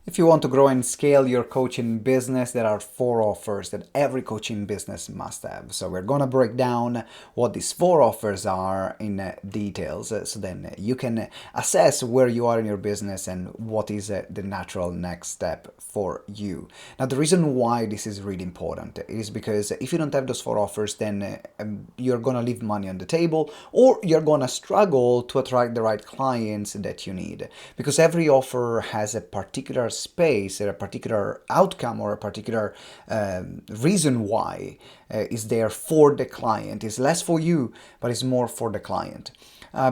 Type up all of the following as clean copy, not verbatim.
If you want to grow and scale your coaching business, there are 4 offers that every coaching business must have. So we're going to break down what these 4 offers are in details, so then you can assess where you are in your business and what is the natural next step for you. Now, the reason why this is really important is because if you don't have those 4 offers, then you're going to leave money on the table, or you're going to struggle to attract the right clients that you need, because every offer has a particular space or a particular outcome or a particular reason why is there for the client. It's less for you, but it's more for the client.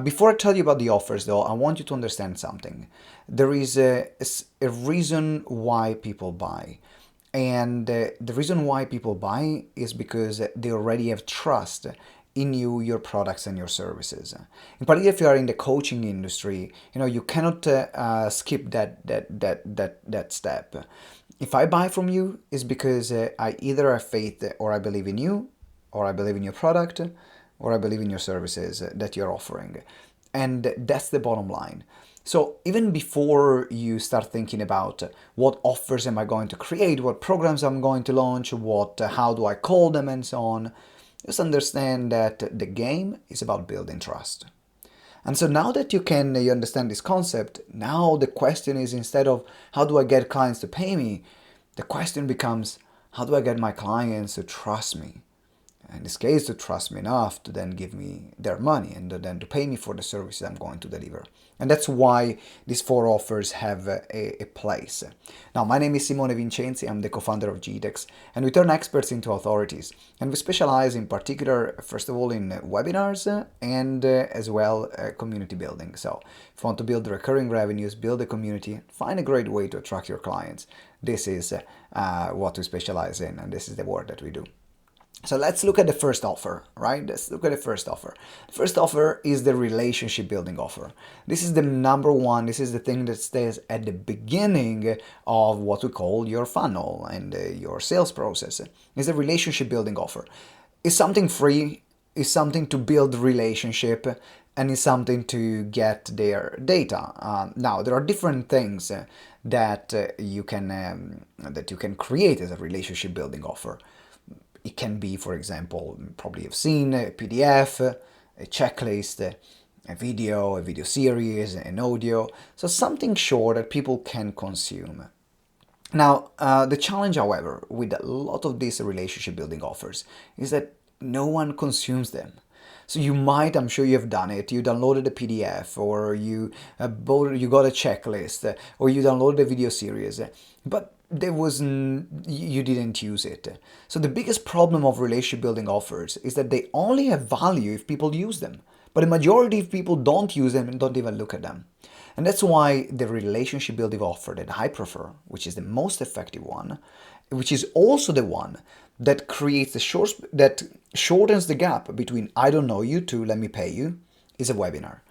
Before I tell you about the offers, though, I want you to understand something. There is a reason why people buy. And the reason why people buy is because they already have trust in you, your products, and your services. In particular, if you are in the coaching industry, you cannot skip that step. If I buy from you, it's because I either have faith, or I believe in you, or I believe in your product, or I believe in your services that you're offering. And that's the bottom line. So even before you start thinking about what offers am I going to create, what programs I'm going to launch, how do I call them, and so on, just understand that the game is about building trust. And so now that you understand this concept, now the question is, instead of how do I get clients to pay me, the question becomes, how do I get my clients to trust me? In this case, to trust me enough to then give me their money and then to pay me for the services I'm going to deliver. And that's why these 4 offers have a place. Now, my name is Simone Vincenzi. I'm the co-founder of GTeX, and we turn experts into authorities. And we specialize in particular, first of all, in webinars and as well community building. So if you want to build recurring revenues, build a community, find a great way to attract your clients, this is what we specialize in, and this is the work that we do. So let's look at the first offer, right? Let's look at the first offer. The first offer is the relationship building offer. This is the number one. This is the thing that stays at the beginning of what we call your funnel and your sales process. It's the relationship building offer. It's something free. It's something to build relationship, and it's something to get their data. Now, there are different things that you can create as a relationship building offer. It can be, for example, probably you've seen a PDF, a checklist, a video series, an audio. So something short that people can consume. Now, the challenge, however, with a lot of these relationship building offers is that no one consumes them. So you might, I'm sure you've done it, you downloaded a PDF, or you got a checklist, or you downloaded a video series, but you didn't use it. So the biggest problem of relationship building offers is that they only have value if people use them. But the majority of people don't use them and don't even look at them. And that's why the relationship building offer that I prefer, which is the most effective one, which is also the one that that shortens the gap between I don't know you to let me pay you, is a webinar.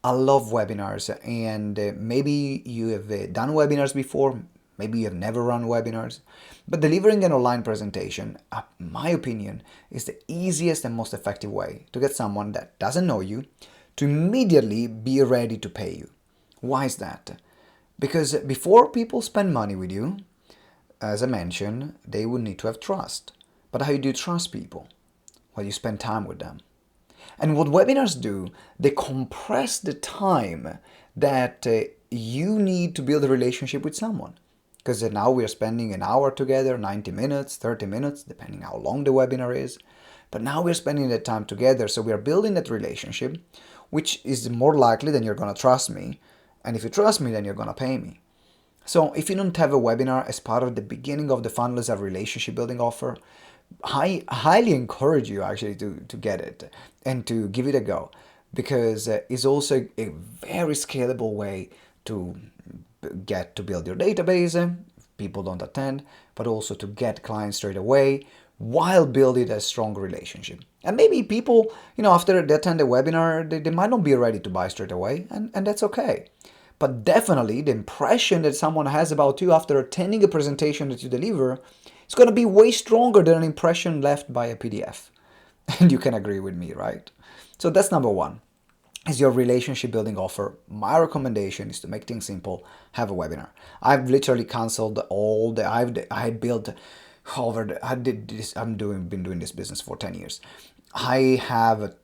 I love webinars, and maybe you have done webinars before. Maybe you have never run webinars, but delivering an online presentation, in my opinion, is the easiest and most effective way to get someone that doesn't know you to immediately be ready to pay you. Why is that? Because before people spend money with you, as I mentioned, they will need to have trust. But how do you trust people? Well, you spend time with them. And what webinars do, they compress the time that you need to build a relationship with someone. Because now we are spending an hour together, 90 minutes, 30 minutes, depending how long the webinar is. But now we're spending that time together, so we are building that relationship, which is more likely than you're going to trust me. And if you trust me, then you're going to pay me. So if you don't have a webinar as part of the beginning of the funnel as a relationship building offer, I highly encourage you actually to get it and to give it a go, because it's also a very scalable way to get to build your database if people don't attend, but also to get clients straight away while building a strong relationship. And maybe people, after they attend the webinar, they might not be ready to buy straight away, and that's okay. But definitely the impression that someone has about you after attending a presentation that you deliver is going to be way stronger than an impression left by a PDF. And you can agree with me, right? So that's number one. is your relationship building offer, my recommendation is to make things simple, have a webinar. I've literally canceled all the, I built over the, I did this, been doing this business for 10 years. I have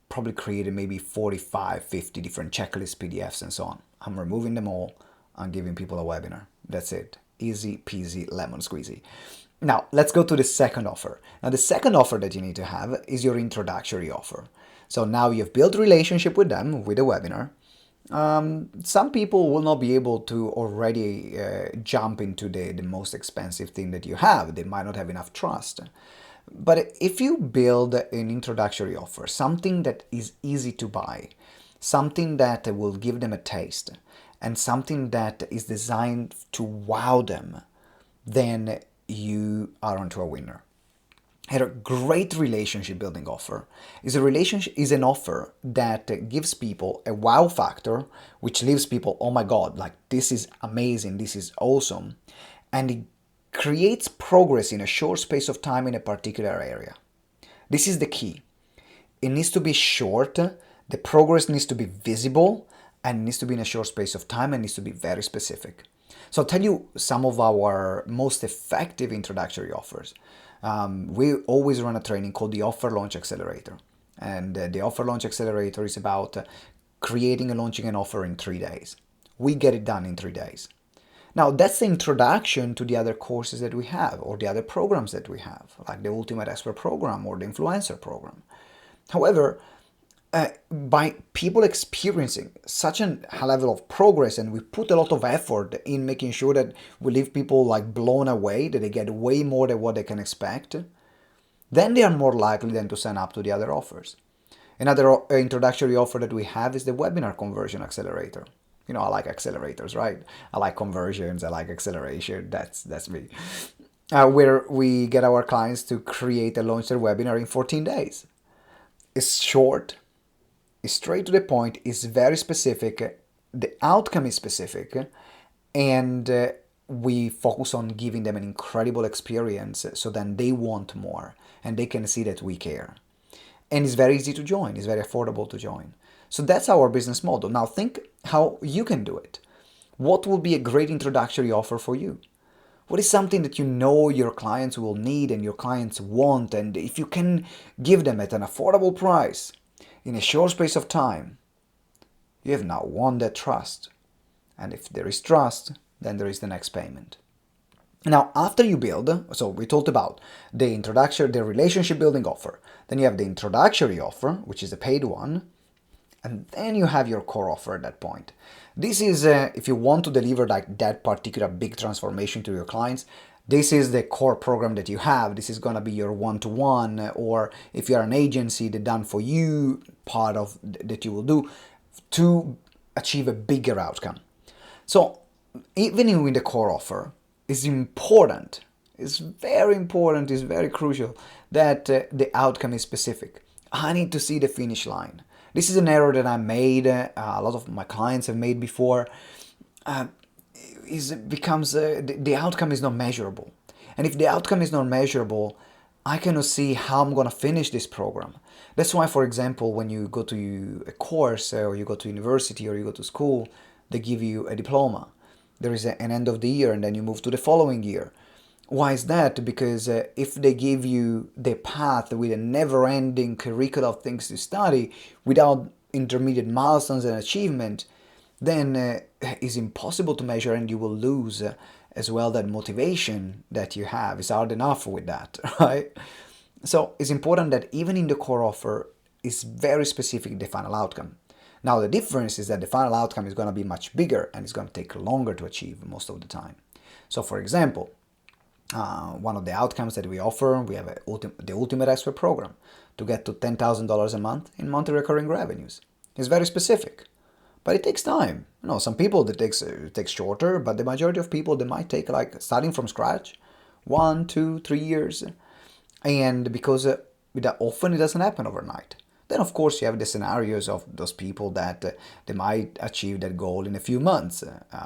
probably created maybe 45, 50 different checklists, PDFs and so on. I'm removing them all. I'm giving people a webinar. That's it. Easy peasy lemon squeezy. Now, let's go to the second offer. Now, the second offer that you need to have is your introductory offer. So now you've built a relationship with them with a webinar. Some people will not be able to already jump into the most expensive thing that you have. They might not have enough trust. But if you build an introductory offer, something that is easy to buy, something that will give them a taste, and something that is designed to wow them, then you are onto a winner. And a great relationship building offer is an offer that gives people a wow factor, which leaves people, oh my God, like this is amazing, this is awesome. And it creates progress in a short space of time in a particular area. This is the key. It needs to be short, the progress needs to be visible, and it needs to be in a short space of time and needs to be very specific. So I'll tell you some of our most effective introductory offers. We always run a training called the Offer Launch Accelerator. And the Offer Launch Accelerator is about creating and launching an offer in 3 days. We get it done in 3 days. Now, that's the introduction to the other courses that we have or the other programs that we have, like the Ultimate Expert program or the Influencer program. However, by people experiencing such a high level of progress, and we put a lot of effort in making sure that we leave people like blown away, that they get way more than what they can expect, then they are more likely then to sign up to the other offers. Another introductory offer that we have is the Webinar Conversion Accelerator. You know, I like accelerators, right? I like conversions, I like acceleration, that's me. Where we get our clients to create and launch their webinar in 14 days. It's short, it's straight to the point, it's very specific, the outcome is specific, and we focus on giving them an incredible experience so then they want more and they can see that we care. And it's very easy to join, it's very affordable to join. So that's our business model. Now think how you can do it. What will be a great introductory offer for you? What is something that you know your clients will need and your clients want, and if you can give them at an affordable price in a short space of time, you have now won their trust. And if there is trust, then there is the next payment. Now, after you build, so we talked about the introduction, the relationship building offer. Then you have the introductory offer, which is the paid one. And then you have your core offer at that point. This is, if you want to deliver like that particular big transformation to your clients, this is the core program that you have. This is going to be your one-to-one, or if you're an agency, the done for you part of that you will do to achieve a bigger outcome. So even in the core offer, it's important, it's very important, it's very crucial that the outcome is specific. I need to see the finish line. This is an error that I made, a lot of my clients have made before. The outcome is not measurable. And if the outcome is not measurable, I cannot see how I'm going to finish this program. That's why, for example, when you go to a course or you go to university or you go to school, they give you a diploma. There is an end of the year and then you move to the following year. Why is that? Because if they give you the path with a never-ending curriculum of things to study without intermediate milestones and achievement, then it's impossible to measure and you will lose as well that motivation that you have. It's hard enough with that, right? So it's important that even in the core offer is very specific the final outcome. Now the difference is that the final outcome is going to be much bigger and it's going to take longer to achieve most of the time. So for example, one of the outcomes that we offer, we have the Ultimate Expert program to get to $10,000 a month in monthly recurring revenues. It's very specific, but it takes time. You know, some people it takes shorter, but the majority of people, they might take like starting from scratch, 1, 2, 3 years, and because often it doesn't happen overnight. Then, of course, you have the scenarios of those people that they might achieve that goal in a few months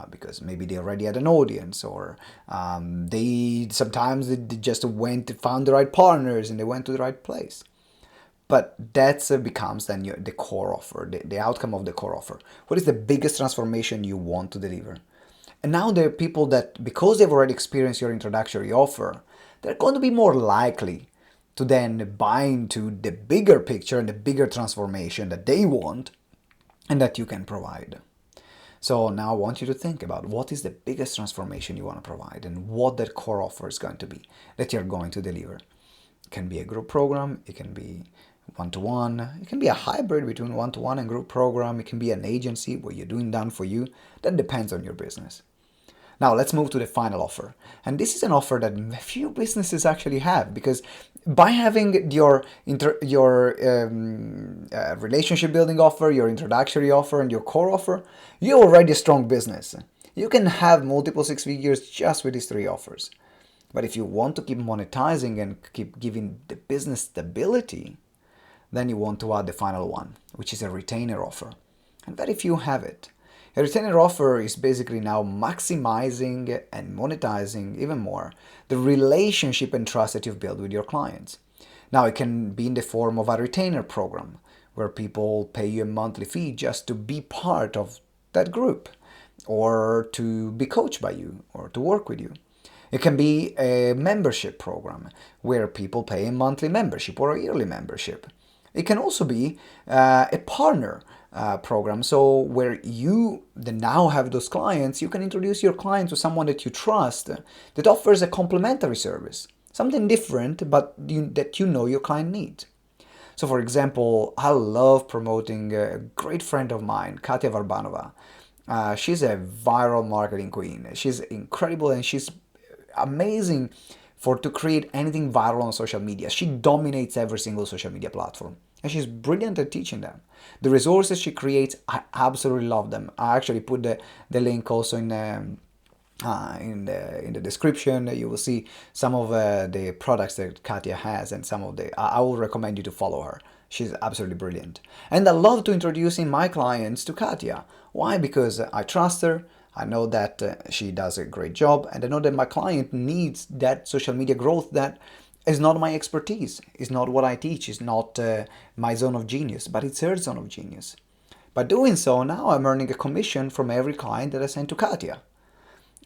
because maybe they already had an audience, or they just found the right partners and they went to the right place. But that becomes then the core offer, the outcome of the core offer. What is the biggest transformation you want to deliver? And now there are people that, because they've already experienced your introductory offer, they're going to be more likely to then buy into the bigger picture and the bigger transformation that they want and that you can provide. So now I want you to think about what is the biggest transformation you want to provide and what that core offer is going to be that you're going to deliver. It can be a group program, it can be one-to-one, it can be a hybrid between one-to-one and group program, it can be an agency where you're doing done for you. That depends on your business. Now let's move to the final offer. And this is an offer that few businesses actually have, because by having your relationship building offer, your introductory offer, and your core offer, you're already a strong business. You can have multiple six figures just with these three offers. But if you want to keep monetizing and keep giving the business stability, then you want to add the final one, which is a retainer offer. And very few have it. A retainer offer is basically now maximizing and monetizing even more the relationship and trust that you've built with your clients. Now, it can be in the form of a retainer program where people pay you a monthly fee just to be part of that group or to be coached by you or to work with you. It can be a membership program where people pay a monthly membership or a yearly membership. It can also be a partner program, so where you now have those clients, you can introduce your client to someone that you trust that offers a complementary service, something different, but that you know your client needs. So for example, I love promoting a great friend of mine, Katia Varbanova. She's a viral marketing queen. She's incredible and she's amazing to create anything viral on social media. She dominates every single social media platform. And she's brilliant at teaching them. The resources she creates, I absolutely love them. I actually put the link also in the description. You will see some of the products that Katia has and some of I will recommend you to follow her. She's absolutely brilliant. And I love to introducing my clients to Katia. Why? Because I trust her. I know that she does a great job, and I know that my client needs that social media growth that is not my expertise, is not what I teach, is not my zone of genius, but it's her zone of genius. By doing so, now I'm earning a commission from every client that I send to Katia.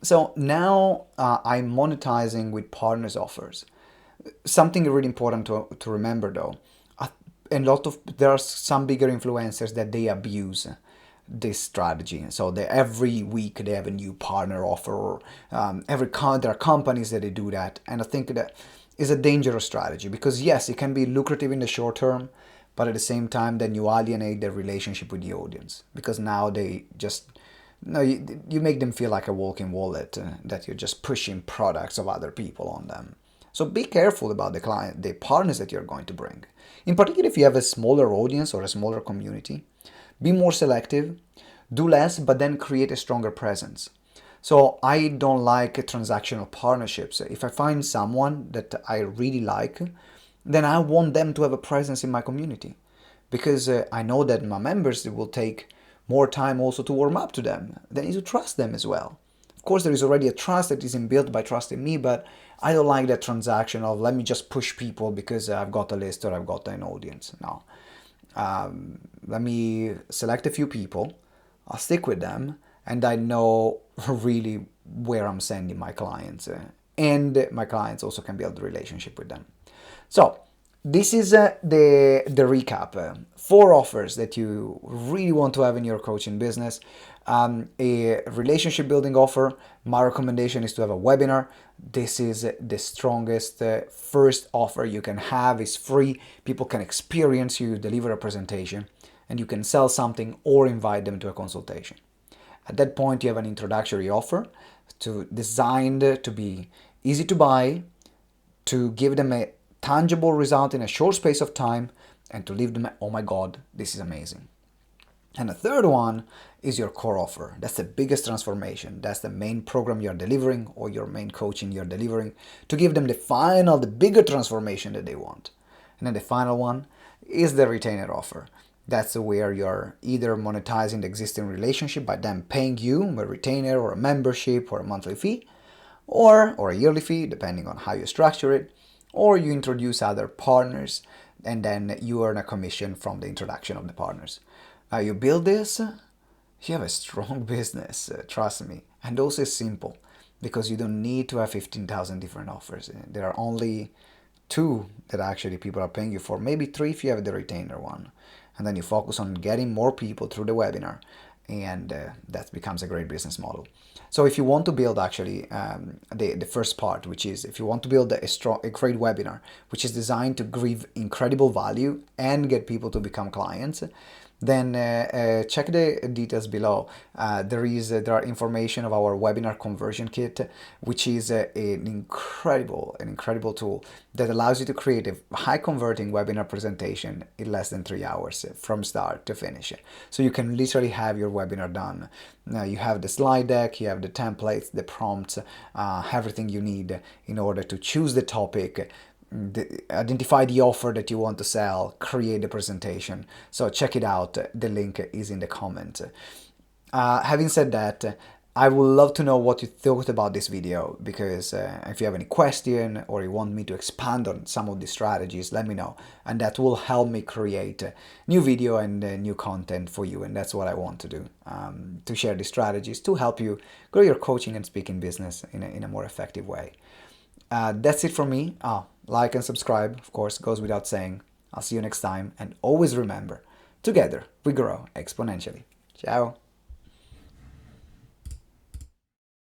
So now I'm monetizing with partners offers. Something really important to remember though, there are some bigger influencers that they abuse this strategy. So every week they have a new partner offer, or there are companies that they do that, and I think that is a dangerous strategy because yes, it can be lucrative in the short term, but at the same time then you alienate their relationship with the audience because now they just you make them feel like a walking wallet that you're just pushing products of other people on them. So be careful about the partners that you're going to bring. In particular, if you have a smaller audience or a smaller community, be more selective, do less, but then create a stronger presence. So I don't like transactional partnerships. If I find someone that I really like, then I want them to have a presence in my community because I know that my members will take more time also to warm up to them. They need to trust them as well. Of course, there is already a trust that is inbuilt by trusting me, but I don't like that transaction of let me just push people because I've got a list or I've got an audience. No. Let me select a few people, I'll stick with them, and I know really where I'm sending my clients. And my clients also can build a relationship with them. So this is the recap. 4 offers that you really want to have in your coaching business. A relationship building offer. My recommendation is to have a webinar. This is the strongest first offer you can have. It's free. People can experience you deliver a presentation, and you can sell something or invite them to a consultation. At that point, you have an introductory offer designed to be easy to buy, to give them a tangible result in a short space of time, and to leave them, oh my God, this is amazing. And the third one is your core offer. That's the biggest transformation. That's the main program you're delivering or your main coaching you're delivering to give them the bigger transformation that they want. And then the final one is the retainer offer. That's where you're either monetizing the existing relationship by them paying you a retainer or a membership or a monthly fee or a yearly fee, depending on how you structure it, or you introduce other partners and then you earn a commission from the introduction of the partners. You build this, you have a strong business, trust me. And also it's simple because you don't need to have 15,000 different offers. There are only two that actually people are paying you for, maybe three if you have the retainer one. And then you focus on getting more people through the webinar, and that becomes a great business model. So if you want to build actually the first part, which is if you want to build a great webinar, which is designed to give incredible value and get people to become clients, then check the details below. There are information of our webinar conversion kit, which is an incredible tool that allows you to create a high converting webinar presentation in less than 3 hours from start to finish. So you can literally have your webinar done. Now you have the slide deck, you have the templates, the prompts, everything you need in order to choose the topic, identify the offer that you want to sell, create the presentation. So check it out. The link is in the comment. Having said that, I would love to know what you thought about this video, because if you have any question or you want me to expand on some of these strategies, let me know, and that will help me create new video and new content for you. And that's what I want to do, to share these strategies to help you grow your coaching and speaking business in a more effective way. That's it from me. Like and subscribe, of course, goes without saying. I'll see you next time, and always remember, together we grow exponentially. Ciao!